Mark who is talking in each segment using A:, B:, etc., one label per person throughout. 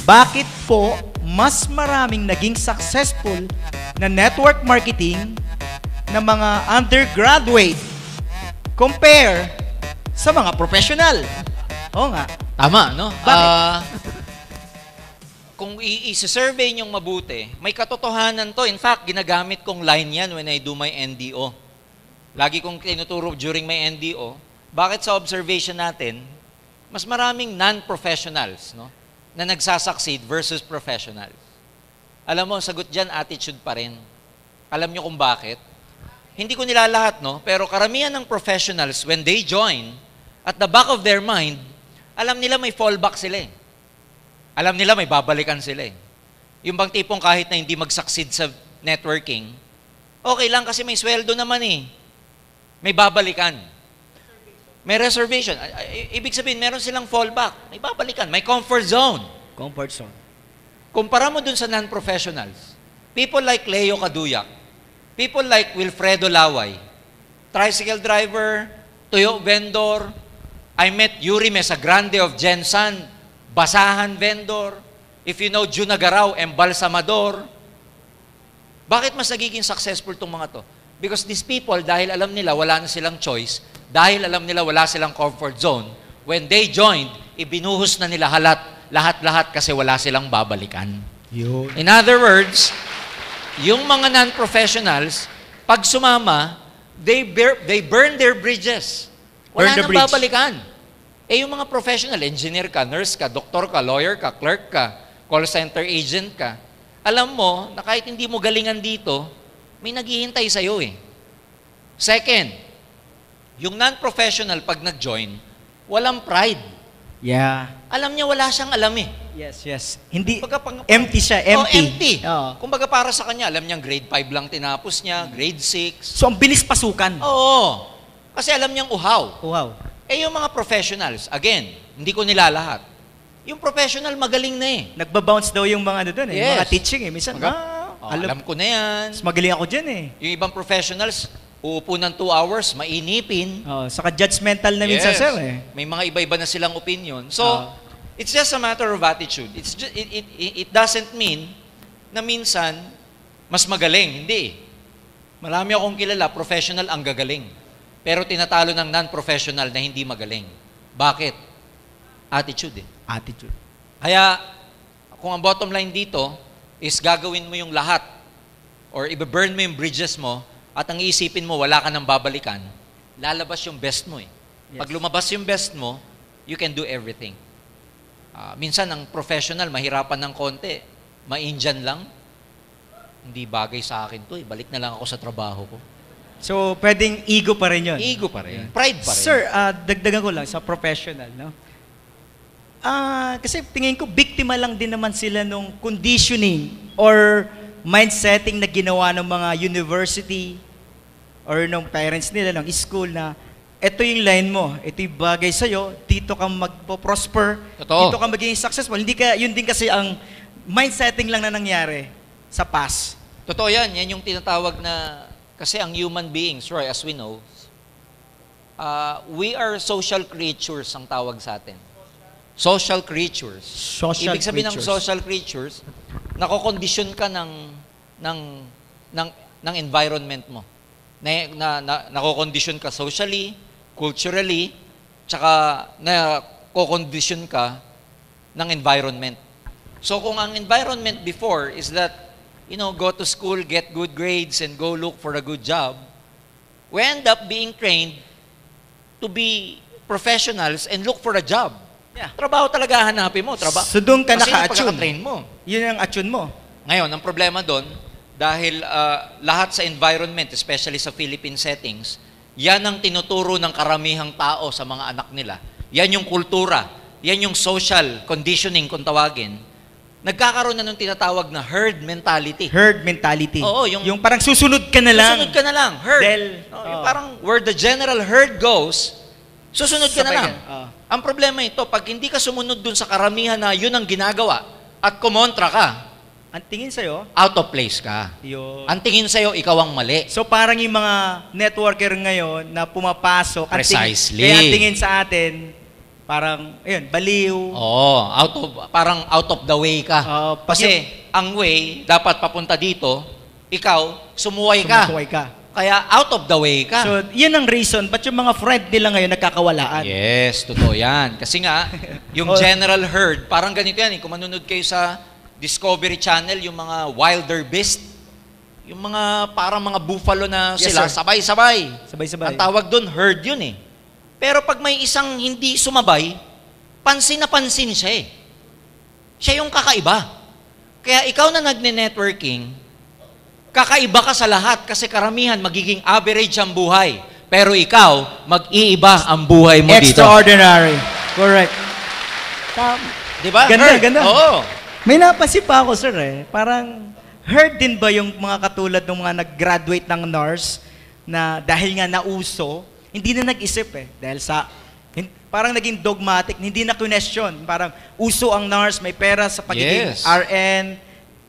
A: bakit po mas maraming naging successful na network marketing na mga undergraduate compare sa mga professional? Oo nga.
B: Tama, no?
A: Bakit?
B: Kung i-survey nyong mabuti, may katotohanan to. In fact, ginagamit kong line yan when I do my NDO. Lagi kong tinuturo during my NDO, bakit sa observation natin, mas maraming non-professionals, no, na nagsasucceed versus professionals. Alam mo, sagot dyan, attitude pa rin. Alam nyo kung bakit? Hindi ko nilalahat, no? Pero karamihan ng professionals, when they join, at the back of their mind, alam nila may fallback sila eh. Alam nila may babalikan sila eh. Yung bang tipong kahit na hindi mag-succeed sa networking, okay lang kasi may sweldo naman eh. May babalikan. May reservation. Ibig sabihin, meron silang fallback. May babalikan. May comfort zone.
A: Comfort zone.
B: Kumpara mo dun sa non-professionals, people like Leo Caduyak, people like Wilfredo Laway, tricycle driver, tuyo vendor, I met Yuri Mesagrande of Gensan, basahan vendor, if you know Junagaraw, embalsamador. Bakit mas nagiging successful itong mga to? Because these people, dahil alam nila wala na silang choice, dahil alam nila wala silang comfort zone, when they joined, ibinuhos na nila lahat-lahat kasi wala silang babalikan.
A: Yun.
B: In other words, yung mga non-professionals, pag sumama, they burn their bridges. Wala nang babalikan. Eh yung mga professional, engineer ka, nurse ka, doktor ka, lawyer ka, clerk ka, call center agent ka, alam mo na kahit hindi mo galingan dito, may naghihintay sa'yo eh. Second, yung non-professional pag nag-join, walang pride.
A: Yeah.
B: Alam niya wala siyang alam eh.
A: Yes. Hindi,
B: Kumbaga,
A: empty siya, empty.
B: empty.
A: Oo.
B: Kumbaga para sa kanya, alam niyang grade 5 lang tinapos niya, grade 6.
A: So, ang bilis pasukan.
B: Oo. Kasi alam niyang uhaw.
A: Wow.
B: Eh yung mga professionals, again, hindi ko nilalahat. Yung professional magaling na eh.
A: Nagbabounce daw yung mga ano doon eh.
B: Yes.
A: Mga teaching eh. Minsan,
B: Alam ko na yan.
A: mas magaling ako dyan eh.
B: Yung ibang professionals, uupo ng 2 hours, mainipin.
A: Saka judgmental na minsan, sir eh.
B: May mga iba-iba na silang opinion. So, it's just a matter of attitude. It doesn't mean na minsan, mas magaling. Hindi. Marami akong kilala, professional ang gagaling. Pero tinatalo ng non-professional na hindi magaling. Bakit? Attitude eh.
A: Attitude.
B: Kaya, kung ang bottom line dito is gagawin mo yung lahat or i-burn mo yung bridges mo at ang iisipin mo wala ka nang babalikan, lalabas yung best mo eh.
A: Yes.
B: Pag lumabas yung best mo, you can do everything. Minsan, ang professional, mahirapan ng konti. Ma-Indian lang. Hindi bagay sa akin to eh. Balik na lang ako sa trabaho ko.
A: So, pwedeng ego pa rin yun.
B: Ego pa rin. Pride pa rin.
A: Sir, dagdagan ko lang sa professional, no? Kasi tingin ko, biktima lang din naman sila nung conditioning or mindsetting na ginawa ng mga university or ng parents nila, ng school na ito yung line mo, ito yung bagay sa'yo, dito ka magpo-prosper,
B: Totoo.
A: dito ka magiging successful. Yun din kasi ang mindsetting lang na nangyari sa past.
B: Totoo yan. Yan yung tinatawag na, kasi ang human beings, Roy, as we know, we are social creatures ang tawag sa atin. Social creatures. Ibig sabihin ng social creatures, nakokondisyon ka ng environment mo. Nakokondisyon ka socially, culturally, tsaka nakokondisyon ka ng environment. So kung ang environment before is that, go to school, get good grades, and go look for a good job, we end up being trained to be professionals and look for a job.
A: Yeah.
B: Trabaho talaga hanapin mo.
A: So doon ka naka-attune.
B: Pagkaka-train mo.
A: Yun ang attune mo.
B: Ngayon, ang problema doon, dahil lahat sa environment, especially sa Philippine settings, yan ang tinuturo ng karamihang tao sa mga anak nila. Yan yung kultura. Yan yung social conditioning kung tawagin. Nagkakaroon na ng tinatawag na herd mentality.
A: Herd mentality.
B: Oo,
A: yung parang susunod ka na lang.
B: Susunod ka na lang. Herd. Yung parang where the general herd goes, susunod ka na lang. Ang problema ito, pag hindi ka sumunod dun sa karamihan na yun ang ginagawa at kumontra ka,
A: ang tingin sa'yo,
B: out of place ka.
A: Yun.
B: Ang tingin sa'yo, ikaw ang mali.
A: So parang yung mga networker ngayon na pumapasok,
B: Precisely.
A: kaya ang tingin sa atin, parang, ayun, baliw.
B: Oo, parang out of the way ka. Kasi ang way, dapat papunta dito, ikaw, sumuway ka.
A: Sumusuway ka.
B: Kaya out of the way ka.
A: So, yun ang reason, ba't yung mga friend nila ngayon nagkakawalaan?
B: Yes, totoo yan. Kasi nga, yung general herd, parang ganito yan. Kung manunod kayo sa Discovery Channel, yung mga wilder beast, yung mga parang mga buffalo na
A: Yes,
B: sila,
A: sir.
B: sabay-sabay.
A: Sabay-sabay.
B: Ang tawag doon, herd yun eh. Pero pag may isang hindi sumabay, pansin na pansin siya eh. Siya yung kakaiba. Kaya ikaw na nagne-networking, kakaiba ka sa lahat kasi karamihan magiging average ang buhay. Pero ikaw, mag-iiba ang buhay mo dito.
A: Extraordinary. Correct.
B: Di ba?
A: Ganda,
B: Herd.
A: ganda.
B: Oo.
A: May napansin pa ako, sir, eh. Parang, heard din ba yung mga katulad ng mga nag-graduate ng nurse na dahil nga nauso, hindi na nag-isip eh. Dahil sa, parang naging dogmatic, hindi na question. Parang, uso ang nurse, may pera sa pagiging
B: Yes.
A: RN,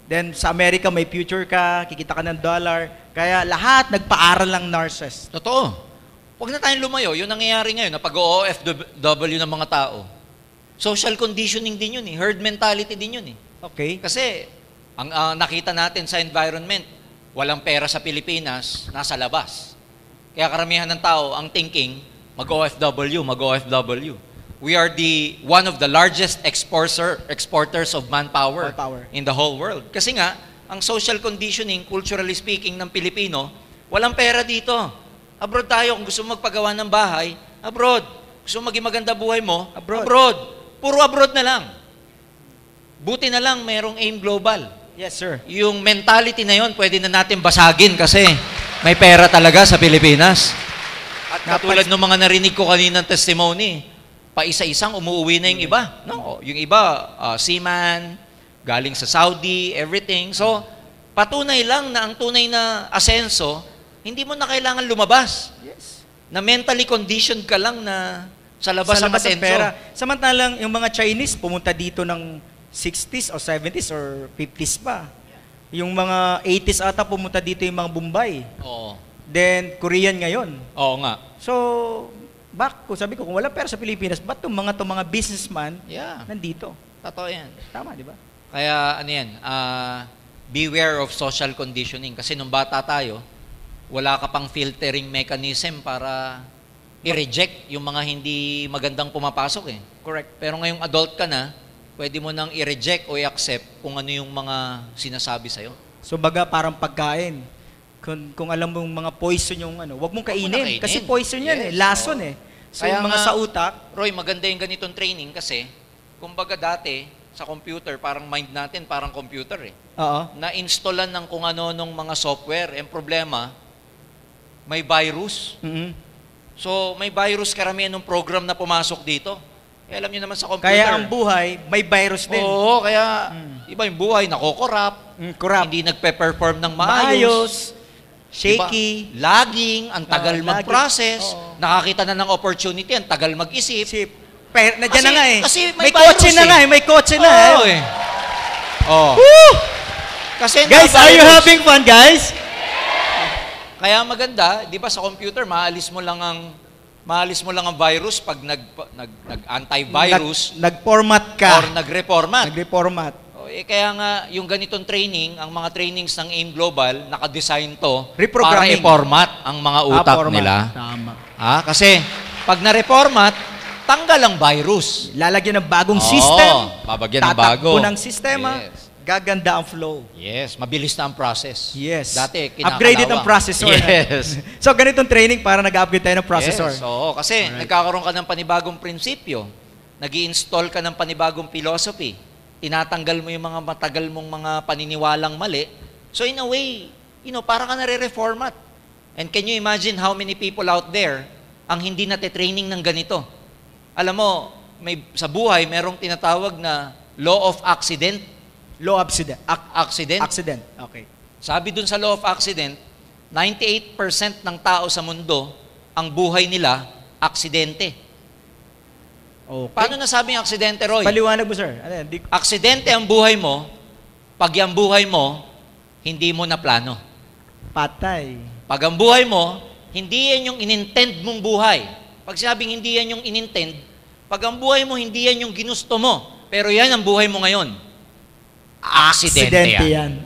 A: then sa Amerika may future ka, kikita ka ng dollar. Kaya lahat nagpaaral lang nurses.
B: Totoo. Huwag na tayong lumayo. Yun nangyayari ngayon na pag-OFW ng mga tao. Social conditioning din yun eh. Herd mentality din yun eh.
A: Okay.
B: Kasi, ang nakita natin sa environment, walang pera sa Pilipinas, nasa labas. Kaya karamihan ng tao, ang thinking, mag-OFW. We are one of the largest exporters of manpower in the whole world. Kasi nga, ang social conditioning, culturally speaking, ng Pilipino, walang pera dito. Abroad tayo, kung gusto mo magpagawa ng bahay, abroad. Gusto mo maging maganda buhay mo, abroad. Puro abroad na lang. Buti na lang, mayroong AIM Global.
A: Yes, sir.
B: Yung mentality na yon, pwede na natin basagin kasi may pera talaga sa Pilipinas. At katulad ng mga narinig ko kaninang testimony, paisa-isang umuwi na yung iba. No, yung iba, seaman, galing sa Saudi, everything. So, patunay lang na ang tunay na asenso, hindi mo na kailangan lumabas.
A: Yes.
B: Na mentally conditioned ka lang na sa labas ang
A: ang
B: asenso.
A: pera. Samantalang yung mga Chinese pumunta dito ng 60s or 70s or 50s pa. Yung mga 80s ata pumunta dito yung mga Bombay.
B: Oo.
A: Then Korean ngayon.
B: Oo nga.
A: So, sabi ko, kung wala pera sa Pilipinas, ba't itong mga businessman
B: Yeah.
A: nandito?
B: Totoo yan.
A: Tama, di ba?
B: Kaya ano yan, beware of social conditioning. Kasi nung bata tayo, wala ka pang filtering mechanism para i-reject yung mga hindi magandang pumapasok eh.
A: Correct.
B: Pero ngayong adult ka na, pwede mo nang i-reject o i-accept kung ano yung mga sinasabi sa'yo.
A: So, baga parang pagkain. Kung alam mong mga poison yung wag mong kainin.
B: kainin.
A: Kasi poison yan
B: Yes,
A: lason
B: oo.
A: eh. So,
B: Kaya
A: yung mga
B: nga,
A: sa utak,
B: Roy, maganda yung ganitong training kasi, kumbaga dati, sa computer, parang mind natin, parang computer eh.
A: oo.
B: Na-installan ng kung ano nung mga software. Ang problema, may virus.
A: Mhm.
B: So, may virus karamihan ng program na pumasok dito. Eh, alam niyo naman sa computer.
A: Kaya ang buhay, may virus din.
B: Oo, kaya iba yung buhay, nakokorap,
A: Corrupt.
B: hindi nagpe-perform ng maayos.
A: Shaky.
B: Diba? Lagging, ang tagal
A: lagging.
B: mag-process,
A: Oo.
B: nakakita na ng opportunity, ang tagal mag-isip.
A: Sip. Nandiyan na nga eh.
B: Kasi
A: may
B: may
A: kotse
B: virus
A: na
B: eh.
A: nga eh. May kotse na
B: Oo
A: eh.
B: Oh.
A: Woo!
B: Kasi
A: Guys, are you
B: na-virus.
A: having fun, guys?
B: Kaya maganda, 'di ba sa computer maalis mo lang ang virus pag nag-antivirus
A: Nag-format ka.
B: or nag-reformat.
A: Nag-reformat.
B: Kaya nga yung ganitong training, ang mga trainings ng AIM Global, naka-design to para
A: Reprogramming.
B: i-format ang mga utak
A: format.
B: nila.
A: Tama.
B: Kasi pag na-reformat, tanggal ang virus.
A: Lalagyan ng bagong
B: Oo,
A: system.
B: babagyan ng
A: Tatakbo
B: bago.
A: ng sistema.
B: Yes.
A: Gaganda ang flow.
B: Yes, mabilis na ang process.
A: Yes.
B: Dati, kinakalawa.
A: Upgraded ang processor.
B: Yes.
A: So, ganitong training para nag-upgrade tayo ng processor.
B: Yes, oo. Kasi nagkakaroon ka ng panibagong prinsipyo. Nag-i-install ka ng panibagong philosophy. Tinatanggal mo yung mga matagal mong mga paniniwalang mali. So in a way, para ka nare-reformat. And can you imagine how many people out there ang hindi nate-training ng ganito? Alam mo, sa buhay, merong tinatawag na law of accident.
A: Low accident.
B: Accident.
A: Accident. Okay.
B: Sabi dun sa law of accident, 98% ng tao sa mundo, ang buhay nila, aksidente.
A: Okay.
B: Paano nasabing aksidente, Roy?
A: Paliwanag mo, sir. Ano yan?
B: Aksidente ang buhay mo, pag yung buhay mo, hindi mo na plano.
A: Patay.
B: Pag ang buhay mo, hindi yan yung inintend mong buhay. Pag sinabing hindi yan yung inintend, Pag ang buhay mo, hindi yan yung ginusto mo, pero yan ang buhay mo ngayon. Aksidente yan.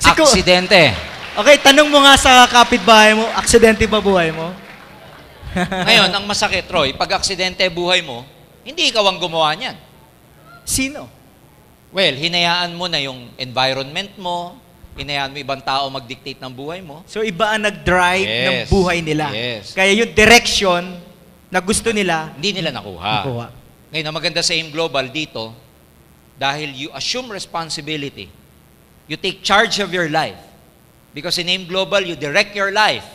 B: Aksidente.
A: Okay, tanong mo nga sa kapitbahay mo, aksidente ba buhay mo?
B: Ngayon, ang masakit, Roy, pag aksidente buhay mo, hindi ikaw ang gumawa niyan.
A: Sino?
B: Well, hinayaan mo na yung environment mo, hinayaan mo ibang tao mag-dictate ng buhay mo.
A: So iba ang nag-drive
B: Yes.
A: ng buhay nila.
B: Yes.
A: Kaya yung direction na gusto nila,
B: Hindi nila nakuha.
A: nakuha.
B: Ngayon, ang maganda sa AIM Global dito, dahil you assume responsibility, you take charge of your life. Because in AIM Global, you direct your life.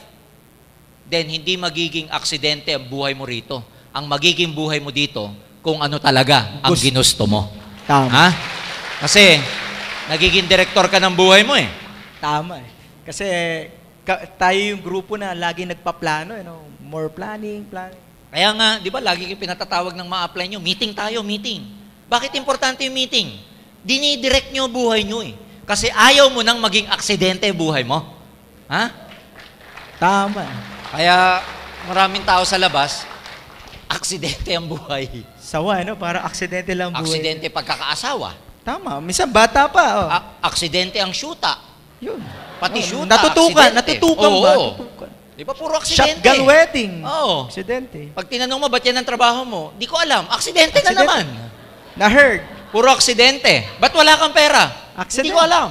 B: Then, hindi magiging aksidente ang buhay mo rito. Ang magiging buhay mo dito, kung ano talaga ang ginusto mo.
A: Tama.
B: Ha? Kasi, nagiging direktor ka ng buhay mo eh.
A: Tama eh. Kasi tayo yung grupo na lagi nagpaplano, more planning.
B: Kaya nga, di ba, lagi kayo pinatatawag ng mga apply nyo, meeting tayo, meeting. Bakit importante yung meeting? Dinidirect nyo buhay nyo eh. Kasi ayaw mo nang maging aksidente buhay mo. Ha?
A: Tama.
B: Kaya maraming tao sa labas, aksidente ang buhay.
A: Sawa, para aksidente lang buhay.
B: Aksidente pagkakaasawa.
A: Tama. Minsan bata pa. Oh.
B: Aksidente ang syuta.
A: Yun.
B: Pati
A: Oh,
B: syuta,
A: natutukan
B: aksidente.
A: ba?
B: Oo.
A: Natutukan.
B: Di ba puro aksidente?
A: Shotgun wedding.
B: Oo.
A: Aksidente.
B: Pag tinanong mo, ba't yan ang trabaho mo? Di ko alam. Aksidente na
A: Aksidente.
B: naman.
A: Na-heard.
B: Puro aksidente. Ba't wala kang pera?
A: Aksidente.
B: Hindi ko alam.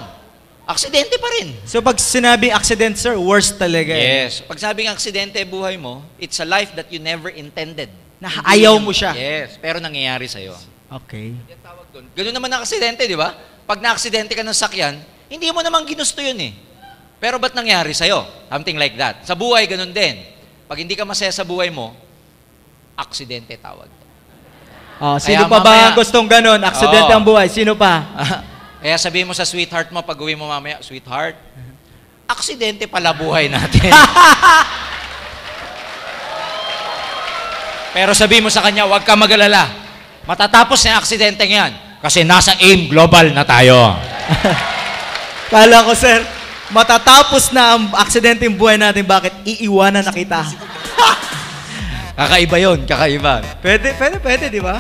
B: Aksidente pa rin.
A: So pag sinabing accident, sir, worst talaga.
B: Yes. Pag sabing aksidente buhay mo, it's a life that you never intended.
A: Na
B: Hindi
A: ayaw
B: yung-
A: mo siya.
B: Yes. Pero nangyayari sa'yo.
A: Okay.
B: Yan tawag doon. Ganun naman ang aksidente, di ba? Pag na-aksidente ka ng sakyan, hindi mo naman ginusto yun eh. Pero ba't nangyari sa'yo? Something like that. Sa buhay, ganun din. Pag hindi ka masaya sa buhay mo, aksidente tawag.
A: Sino
B: Kaya
A: pa ba
B: mamaya-
A: ang gustong ganun? Aksidente
B: Oo.
A: ang buhay. Sino pa?
B: Kaya sabihin mo sa sweetheart mo, pag uwi mo mamaya, sweetheart, aksidente pala buhay natin. Pero sabihin mo sa kanya, huwag ka mag-alala. Matatapos na yung aksidente yan. Kasi nasa AIM Global na tayo.
A: Kala ko, sir, matatapos na ang aksidente yung buhay natin, bakit iiwanan na kita?
B: Kakaiba yun, kakaiba.
A: Pwede, di ba?